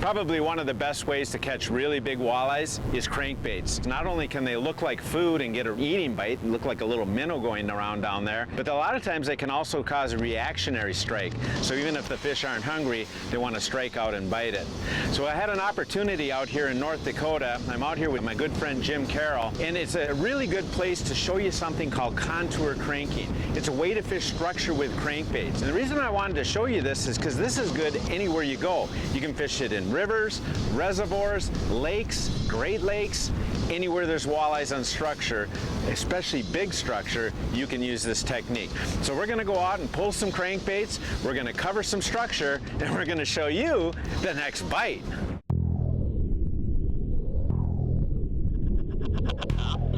Probably one of the best ways to catch really big walleyes is crankbaits. Not only can they look like food and get an eating bite and look like a little minnow going around down there, but a lot of times they can also cause a reactionary strike. So even if the fish aren't hungry, they want to strike out and bite it. So I had an opportunity out here in North Dakota. I'm out here with my good friend Jim Carroll, and it's a really good place to show you something called contour cranking. It's a way to fish structure with crankbaits. And the reason I wanted to show you this is because this is good anywhere you go. You can fish it in rivers, reservoirs, lakes, Great Lakes, anywhere there's walleyes on structure, especially big structure, you can use this technique. So we're going to go out and pull some crankbaits, we're going to cover some structure, and we're going to show you the next bite.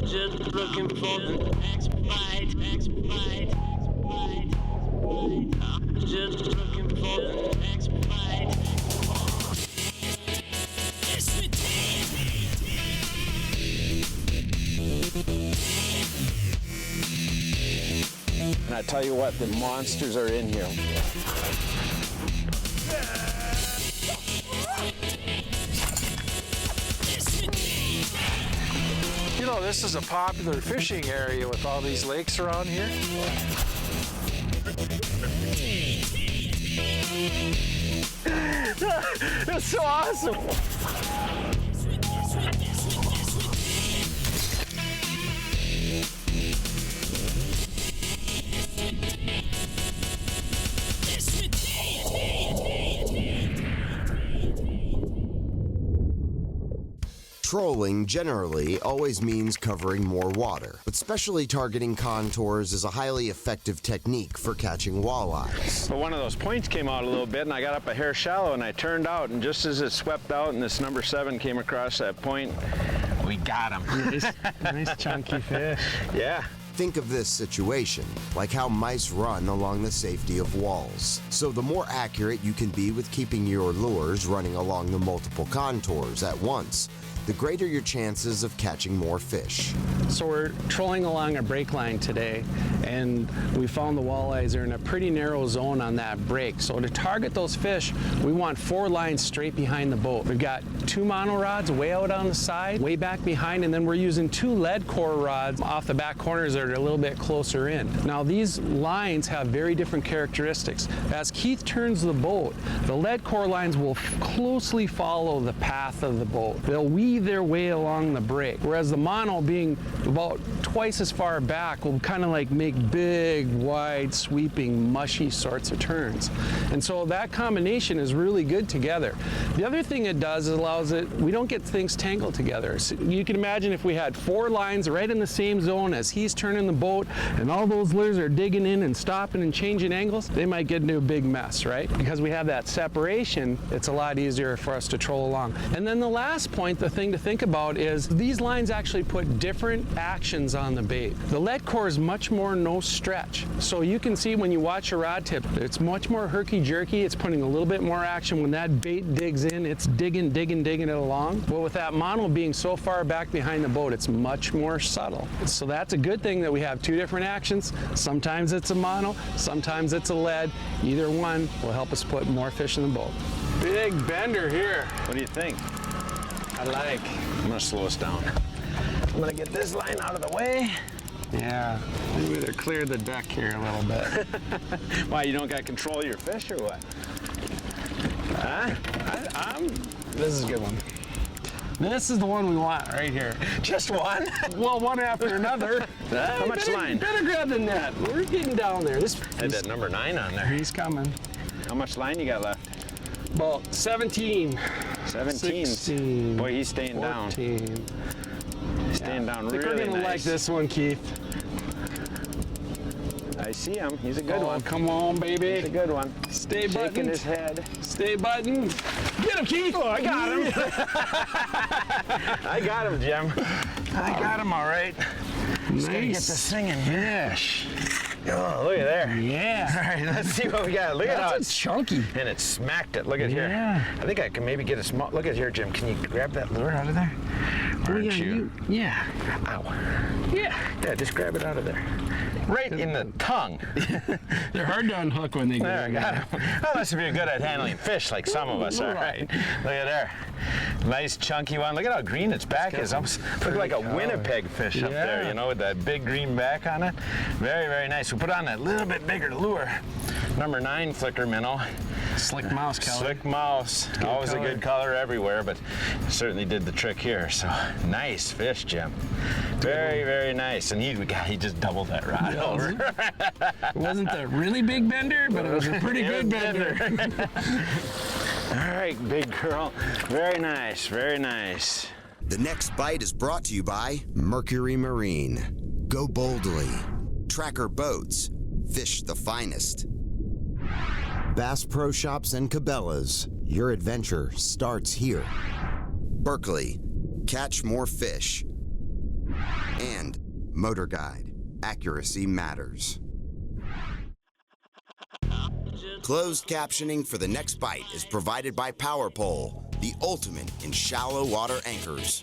Just looking for the next bite, next bite, next bite. Just looking for the next bite. And I tell you what, the monsters are in here. You know, this is a popular fishing area with all these lakes around here. That's so awesome! Trolling generally always means covering more water, but specially targeting contours is a highly effective technique for catching walleyes. But one of those points came out a little bit, and I got up a hair shallow, and I turned out, and just as it swept out and this number 7 came across that point, we got him. Nice chunky fish. Yeah. Think of this situation like how mice run along the safety of walls. So the more accurate you can be with keeping your lures running along the multiple contours at once, the greater your chances of catching more fish. So we're trolling along a break line today, and we found the walleyes are in a pretty narrow zone on that break. So to target those fish, we want 4 lines straight behind the boat. We've got 2 mono rods way out on the side, way back behind, and then we're using 2 lead core rods off the back corners that are a little bit closer in. Now these lines have very different characteristics. As Keith turns the boat, the lead core lines will closely follow the path of the boat. They'll weave their way along the break, whereas the mono, being about twice as far back, will kind of like make big, wide, sweeping, mushy sorts of turns. And so that combination is really good together. The other thing it does is allows it, we don't get things tangled together. So you can imagine if we had 4 lines right in the same zone as he's turning the boat, and all those lures are digging in and stopping and changing angles, they might get into a big mess, right? Because we have that separation, it's a lot easier for us to troll along. And then the last point, the thing to think about is these lines actually put different actions on the bait. The lead core is much more no stretch. So you can see when you watch a rod tip, it's much more herky-jerky. It's putting a little bit more action. When that bait digs in, it's digging it along. But with that mono being so far back behind the boat, it's much more subtle. So that's a good thing that we have 2 different actions. Sometimes it's a mono, sometimes it's a lead. Either one will help us put more fish in the boat. Big bender here. What do you think? I like. I'm gonna slow us down. I'm gonna get this line out of the way. Yeah, maybe to clear the deck here a little bit. Why, you don't got control of your fish or what? Huh? This is a good one. This is the one we want right here. Just one? Well, one after another. How much line? Better grab the net. We're getting down there. Had that number 9 on there. He's coming. How much line you got left? About 17. 17. 16. Boy, he's staying 14. down. He's staying down really nice. I think we're gonna like this one, Keith. I see him. He's a good one. Come on, baby. He's a good one. Stay buttoned. Shaking his head. Stay buttoned. Get him, Keith. Oh, I got him. I got him, Jim. I got him all right. Nice. Gotta get this singing. Fish. Oh, look at there. Yeah. All right, let's see what we got. Look at how it's chunky. And it smacked it. Look at Yeah. here. I think I can maybe get a small. Look at here, Jim. Can you grab that lure out of there? aren't you? Yeah. Ow. Yeah. Yeah, just grab it out of there. Right in the tongue. They're hard to unhook when they get There, in got there. him. Unless if you're good at handling fish like some of us are, right? Look at there. Nice chunky one. Look at how green its back is. Almost look like a Winnipeg fish up there, you know, with that big green back on it. Very, very nice. We put on that little bit bigger lure. Number 9 flicker minnow. Slick mouse color. Slick mouse. Always color. a good color everywhere, but certainly did the trick here. So nice fish, Jim. Very, very nice. And he just doubled that rod over. It wasn't a really big bender, but it was a pretty good bender. All right, big girl. Very nice, very nice. The next bite is brought to you by Mercury Marine. Go boldly. Tracker boats. Fish the finest. Bass Pro Shops and Cabela's. Your adventure starts here. Berkeley. Catch more fish. And Motorguide. Accuracy matters. Closed captioning for the next bite is provided by Power Pole, the ultimate in shallow water anchors.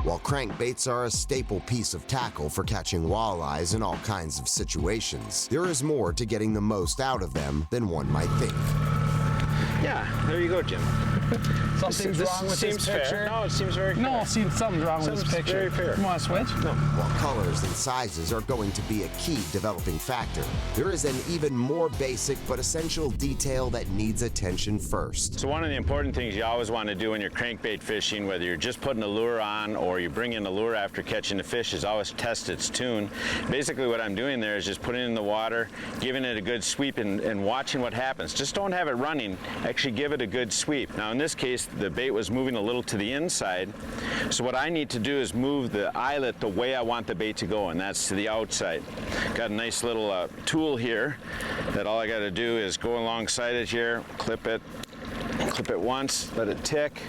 While crankbaits are a staple piece of tackle for catching walleyes in all kinds of situations, there is more to getting the most out of them than one might think. Yeah, there you go, Jim. Something's wrong with this picture. Fair. No, it seems very fair. No, something's wrong with this picture. Very fair. You want to switch? No. While colors and sizes are going to be a key developing factor, there is an even more basic but essential detail that needs attention first. So one of the important things you always want to do when you're crankbait fishing, whether you're just putting a lure on or you bring in a lure after catching the fish, is always test its tune. Basically what I'm doing there is just putting it in the water, giving it a good sweep and watching what happens. Just don't have it running, actually give it a good sweep. Now in this case, the bait was moving a little to the inside, so what I need to do is move the eyelet the way I want the bait to go, and that's to the outside. Got a nice little tool here that all I got to do is go alongside it here, clip it once, let it tick,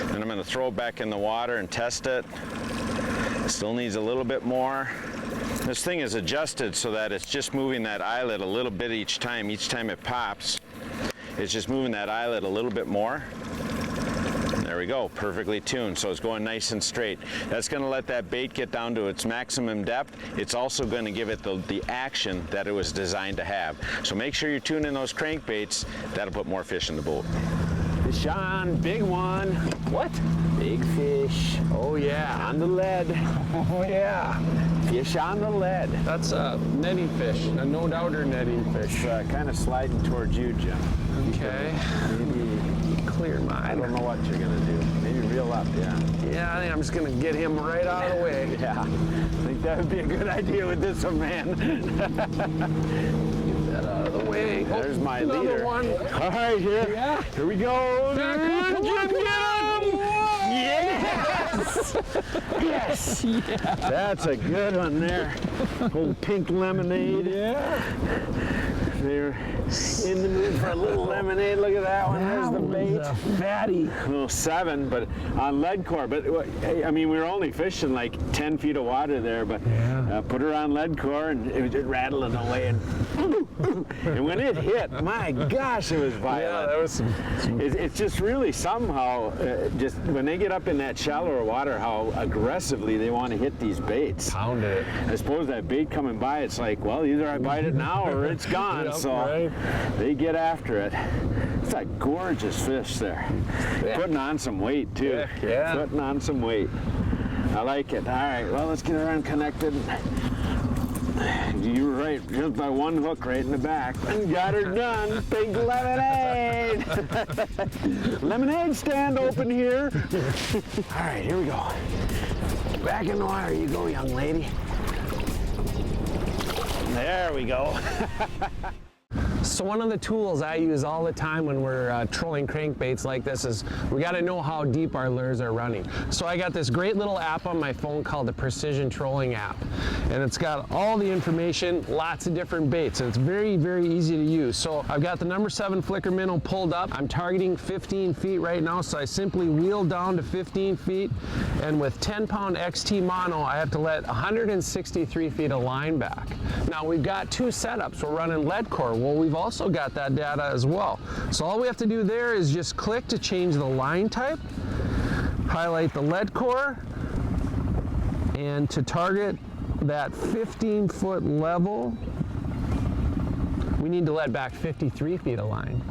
then I'm going to throw it back in the water and test it. Still needs a little bit more. This thing is adjusted so that it's just moving that eyelet a little bit each time it pops. It's just moving that eyelet a little bit more. There we go, perfectly tuned, so it's going nice and straight. That's going to let that bait get down to its maximum depth. It's also going to give it the action that it was designed to have. So make sure you're tuning those crankbaits. That'll put more fish in the boat. Fish on, big one. What? Big fish. Oh yeah, on the lead. Oh yeah. Fish on the lead. That's a netting fish, a no-doubter netting fish. Kind of sliding towards you, Jim. Okay. Maybe Clear mine. I don't know what you're gonna do. Maybe reel up, yeah. Yeah, I think I'm just gonna get him right out of the way. Yeah, I think that would be a good idea with this one, man. Get that out of the way. There's my another leader. one. All right, here we go. Back on, Jim, get him! Yes! Yes! Yeah. That's a good one there. Old pink lemonade. Yeah. They're in the mood for a little lemonade. Look at that one. There's the bait. Fatty. A little 7, but on lead core. But I mean, we were only fishing like 10 feet of water there, but put her on lead core and it was just rattling away. And when it hit, my gosh, it was violent. Yeah, that was some It's just really somehow, just when they get up in that shallower water, how aggressively they want to hit these baits. pound it. I suppose that bait coming by, it's like, well, either I bite it now or it's gone. Yep, so right. they get after it. It's a gorgeous fish there. Yeah. Putting on some weight too. Yeah. Putting on some weight. I like it. All right, well, let's get her unconnected. You were right, just by one hook right in the back. And got her done. Big lemonade. Lemonade stand open here. All right, here we go. Back in the water you go, young lady. There we go. So one of the tools I use all the time when we're trolling crankbaits like this is we got to know how deep our lures are running. So I got this great little app on my phone called the Precision Trolling app, and it's got all the information, lots of different baits, and it's very, very easy to use. So I've got the number 7 flicker minnow pulled up. I'm targeting 15 feet right now, so I simply wheel down to 15 feet, and with 10-pound XT mono, I have to let 163 feet of line back. Now we've got 2 setups. We're running lead core. Well, we've we've also got that data as well. So all we have to do there is just click to change the line type, highlight the lead core, and to target that 15-foot level, we need to let back 53 feet of line.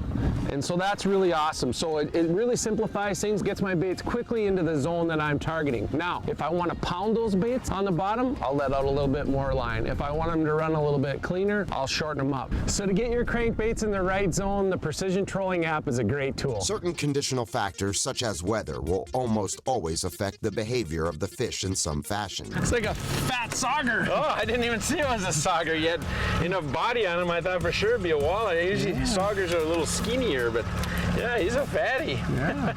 And so that's really awesome. So it really simplifies things, gets my baits quickly into the zone that I'm targeting. Now, if I want to pound those baits on the bottom, I'll let out a little bit more line. If I want them to run a little bit cleaner, I'll shorten them up. So to get your crankbaits in the right zone, the Precision Trolling app is a great tool. Certain conditional factors, such as weather, will almost always affect the behavior of the fish in some fashion. It's like a fat sauger. Oh, I didn't even see it was a sauger yet. Enough body on him, I thought for sure it'd be a walleye. Usually saugers are a little skinnier, but yeah, he's a fatty. Yeah.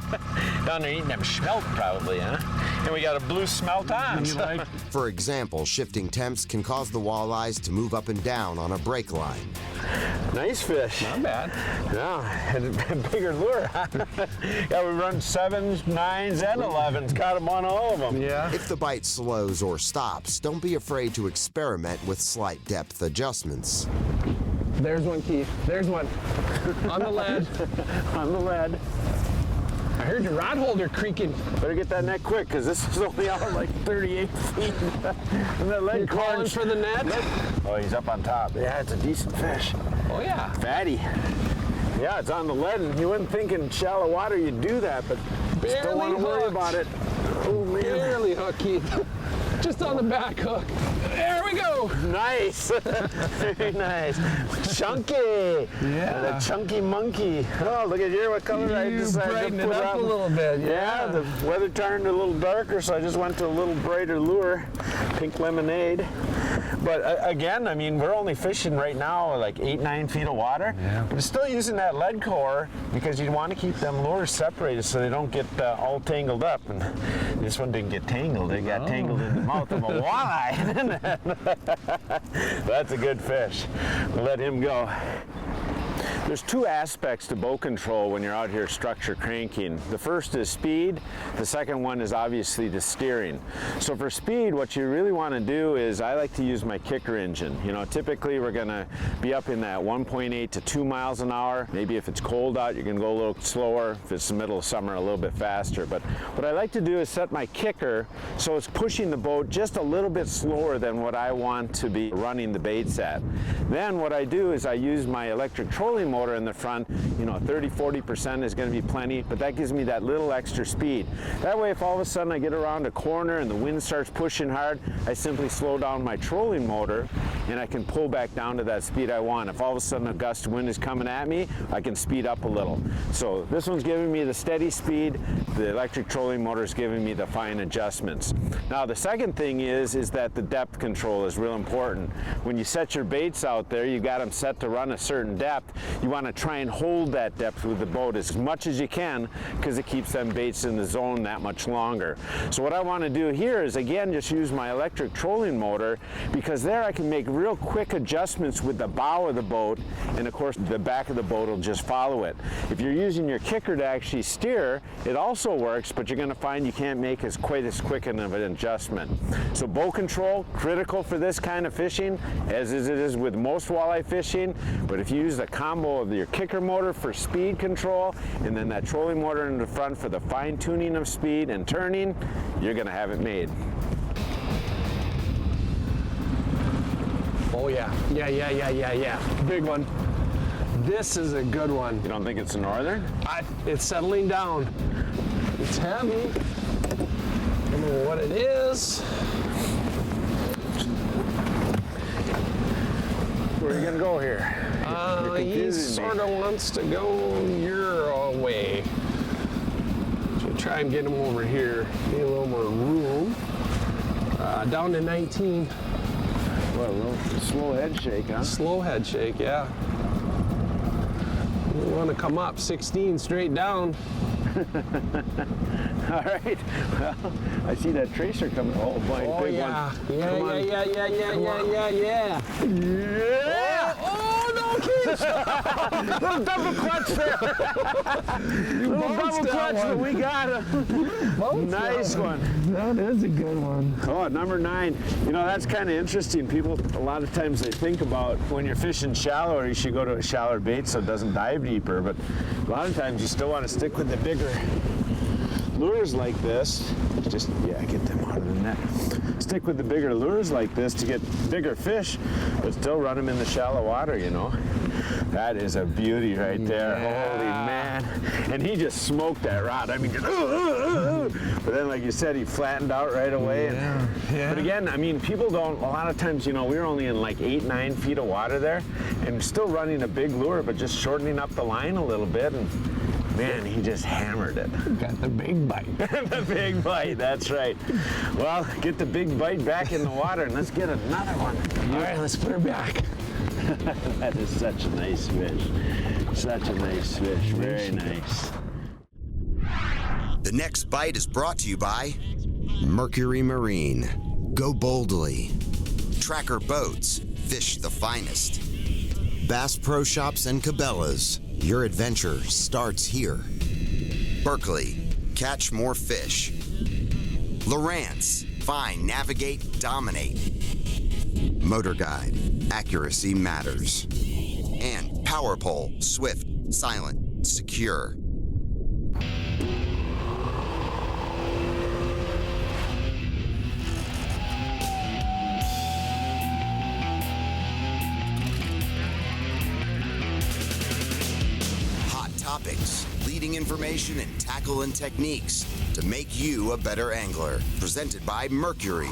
Down there eating them smelt probably, huh? And we got a blue smelt on. So. For example, shifting temps can cause the walleyes to move up and down on a break line. Nice fish. Not bad. Yeah, and a bigger lure. Yeah, we run 7s, 9s, and 11s. Got him on all of them. Yeah. If the bite slows or stops, don't be afraid to experiment with slight depth adjustments. There's one, Keith. There's one. On the lead. On the lead. I heard your rod holder creaking. Better get that net quick, because this is only out like 38 feet. And that lead You're calling for the net? Oh, he's up on top. Yeah, it's a decent fish. Oh, yeah. Fatty. Yeah, it's on the lead, and you wouldn't think in shallow water you'd do that, but Barely don't want to worry hooked. about it. Oh, man. Barely hooked, Keith. Just on the back hook. There we go. Nice. Very nice. Chunky. Yeah. The chunky monkey. Oh, look at here. What color I You decided brighten to it put up on. a little bit. Yeah, the weather turned a little darker, so I just went to a little brighter lure. Pink lemonade. But again, I mean, we're only fishing right now like 8, 9 feet of water. Yeah. But it's still using that lead core because you want to keep them lures separated so they don't get all tangled up. And this one didn't get tangled. It got tangled in the mouth of a walleye, didn't it? That's a good fish. We'll let him go. There's two aspects to bow control when you're out here structure cranking. The first is speed. The second one is obviously the steering. So for speed, what you really want to do is I like to use my kicker engine. You know, typically we're going to be up in that 1.8 to 2 miles an hour. Maybe if it's cold out, you can go a little slower. If it's the middle of summer, a little bit faster. But what I like to do is set my kicker so it's pushing the boat just a little bit slower than what I want to be running the baits at. Then what I do is I use my electric trolling motor in the front. You know, 30-40% is going to be plenty, but that gives me that little extra speed. That way, if all of a sudden I get around a corner and the wind starts pushing hard, I simply slow down my trolling motor and I can pull back down to that speed I want. If all of a sudden a gust of wind is coming at me, I can speed up a little. So this one's giving me the steady speed. The electric trolling motor is giving me the fine adjustments. Now the second thing is that the depth control is real important. When you set your baits out there, you got them set to run a certain depth. You want to try and hold that depth with the boat as much as you can because it keeps them baits in the zone that much longer. So what I want to do here is again just use my electric trolling motor because there I can make real quick adjustments with the bow of the boat, and of course the back of the boat will just follow it. If you're using your kicker to actually steer, it also works, but you're going to find you can't make quite as quick of an adjustment. So bow control, critical for this kind of fishing, as it is with most walleye fishing, but if you use the combo of your kicker motor for speed control and then that trolling motor in the front for the fine tuning of speed and turning, you're going to have it made. Oh yeah. Yeah. Big one. This is a good one. You don't think it's a northern? It's settling down. It's heavy. I don't know what it is. Where are you going to go here? He sort of wants to go your way. So try and get him over here. Need a little more room. Down to 19. Well, a little slow head shake, huh? Slow head shake, yeah. You want to come up 16 straight down. All right. Well, I see that tracer coming. Oh, boy, Oh big yeah. one. Yeah. Yeah. Oh, no, Keith. Little double clutch there. Little double clutch, but we got him. Nice one. That is a good one. Oh, number 9. You know, that's kind of interesting. People, a lot of times they think about when you're fishing shallower, you should go to a shallower bait so it doesn't dive deeper. But a lot of times you still want to stick with the bigger lures like this. Just, yeah, get them out of the net. Stick with the bigger lures like this to get bigger fish, but still run them in the shallow water, you know. That is a beauty right there. Yeah. Holy man. And he just smoked that rod. I mean, just, but then, like you said, he flattened out right away. Yeah. But again, I mean, people don't, a lot of times, you know, we were only in like 8-9 feet of water there and still running a big lure, but just shortening up the line a little bit. And man, he just hammered it. Got the big bite. The big bite, that's right. Well, get the big bite back in the water and let's get another one. All right, let's put her back. That is such a nice fish. Such a nice fish, very nice. The next bite is brought to you by Mercury Marine. Go boldly. Tracker Boats. Fish the finest. Bass Pro Shops and Cabela's. Your adventure starts here. Berkeley. Catch more fish. Lowrance. Find, navigate, dominate. Motorguide. Accuracy matters. And PowerPole. Swift, silent, secure. Hot topics, leading information, and tackle and techniques to make you a better angler. Presented by Mercury.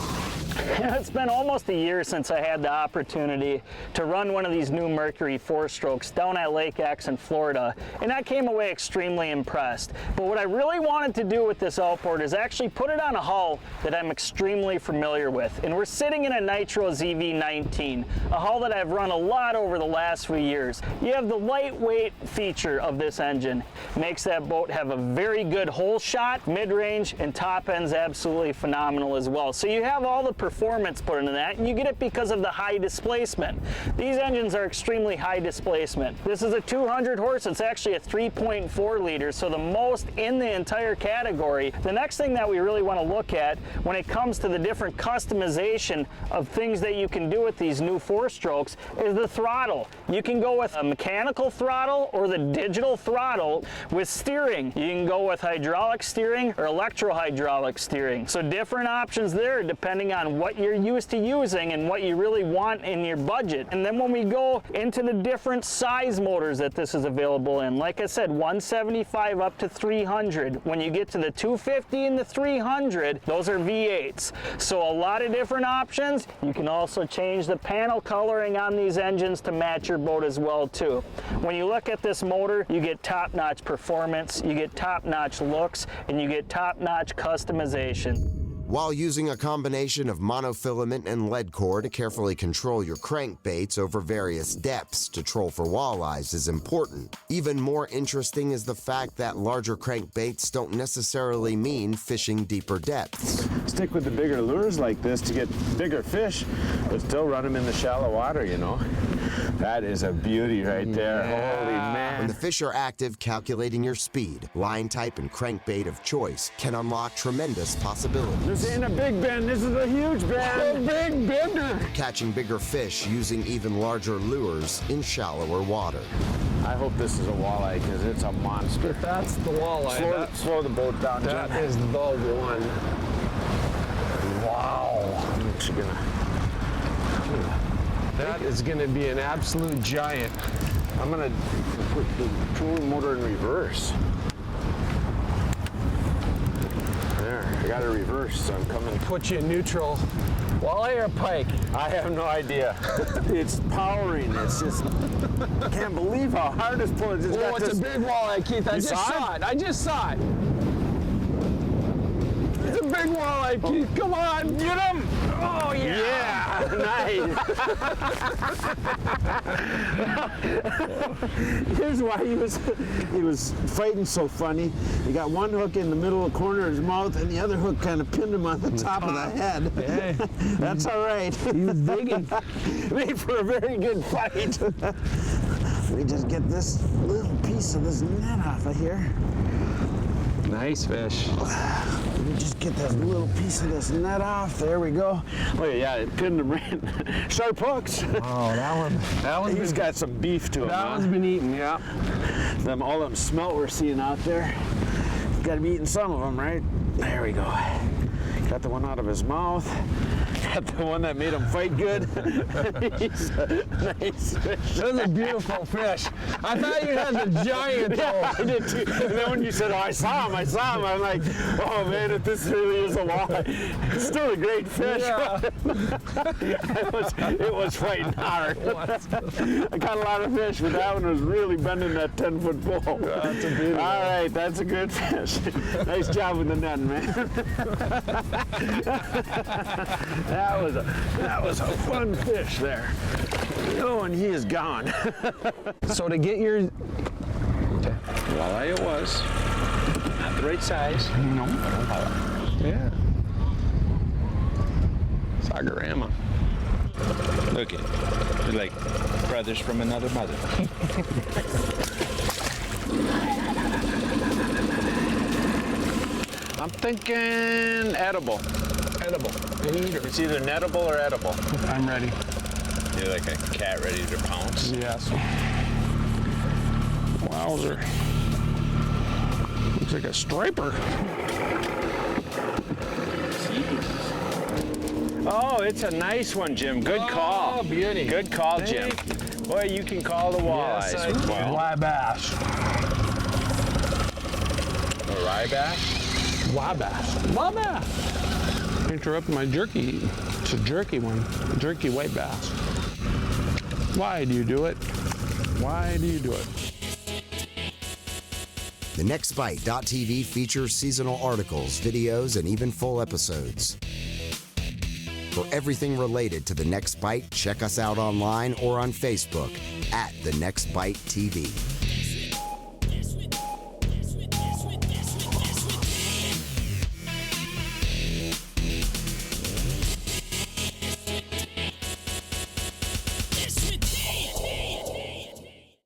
It's been almost a year since I had the opportunity to run one of these new Mercury 4-strokes down at Lake X in Florida, and I came away extremely impressed. But what I really wanted to do with this outboard is actually put it on a hull that I'm extremely familiar with, and we're sitting in a Nitro ZV19, a hull that I've run a lot over the last few years. You have the lightweight feature of this engine, makes that boat have a very good hole shot, mid-range, and top end's absolutely phenomenal as well. So you have all the performance put into that, and you get it because of the high displacement. These engines are extremely high displacement. This is a 200 horse, it's actually a 3.4 liter, so the most in the entire category. The next thing that we really want to look at when it comes to the different customization of things that you can do with these new 4-strokes is the throttle. You can go with a mechanical throttle or the digital throttle with steering. You can go with hydraulic steering or electro-hydraulic steering. So different options there depending on what you're used to using and what you really want in your budget. And then when we go into the different size motors that this is available in, like I said, 175 up to 300. When you get to the 250 and the 300, those are V8s. So a lot of different options. You can also change the panel coloring on these engines to match your boat as well too. When you look at this motor, you get top-notch performance, you get top-notch looks, and you get top-notch customization. While using a combination of monofilament and lead core to carefully control your crankbaits over various depths to troll for walleyes is important. Even more interesting is the fact that larger crankbaits don't necessarily mean fishing deeper depths. Stick with the bigger lures like this to get bigger fish, but still run them in the shallow water, you know. That is a beauty right there. Holy man. When the fish are active, calculating your speed, line type, and crankbait of choice can unlock tremendous possibilities. This ain't a big bend, this is a huge bend. A big bender. Catching bigger fish using even larger lures in shallower water. I hope this is a walleye because it's a monster. That's the walleye. Slow the boat down, That Jim. is the one. Wow. I'm actually That is going to be an absolute giant. I'm gonna put the trolling motor in reverse. There, I got it reversed, so I'm coming. Put you in neutral. Walleye or pike? I have no idea. It's powering. It's just, I can't believe how hard it's pulling. It's Oh, got it's this, a big walleye, Keith. I You just saw saw it? it. I just saw it. It's a big walleye, Keith. Come on. Get him! Oh yeah! Nice. Here's why he was fighting so funny. He got one hook in the middle of the corner of his mouth, and the other hook kind of pinned him on the top of the head. Hey. That's all right. He was digging. Made for a very good fight. Let me just get this little piece of this net off of here. Nice fish. Let me just get this little piece of this net off. There we go. Oh yeah, it pinned him right. Sharp hooks. Oh, that one's He's got some beef to him. that huh? one's been eaten. Yeah. All them smelt we're seeing out there. Got to be eating some of them, right? There we go. Got the one out of his mouth. Got the one that made him fight good. He's a nice fish. That was a beautiful fish. I thought you had the giant. Yeah, I did too. And then when you said, "Oh, I saw him," I'm like, "Oh man, if this really is a walleye, it's still a great fish." Yeah. it was fighting hard. I caught a lot of fish, but that one was really bending that 10-foot pole. That's a beauty. All right, that's a good fish. Nice job with the net, man. That was a fun fish there. Oh, and he is gone. So to get your Walleye it was. Not the right size. No. Yeah. Sagarama. Look at it. They're like brothers from another mother. I'm thinking edible. Edible. It's either nettable or edible. I'm ready. You're like a cat ready to pounce. Yes. Wowzer. Looks like a striper. Oh, it's a nice one, Jim. Good call. Oh, beauty. Good call, Jim. Boy, you can call the walleyes. Yes, I can. Why bass? A rye bass? Wabash. Interrupt my jerky. It's a jerky one. A jerky white bass. Why do you do it? Why do you do it? The NextBite.tv features seasonal articles, videos, and even full episodes. For everything related to The Next Bite, check us out online or on Facebook at The Next Bite TV.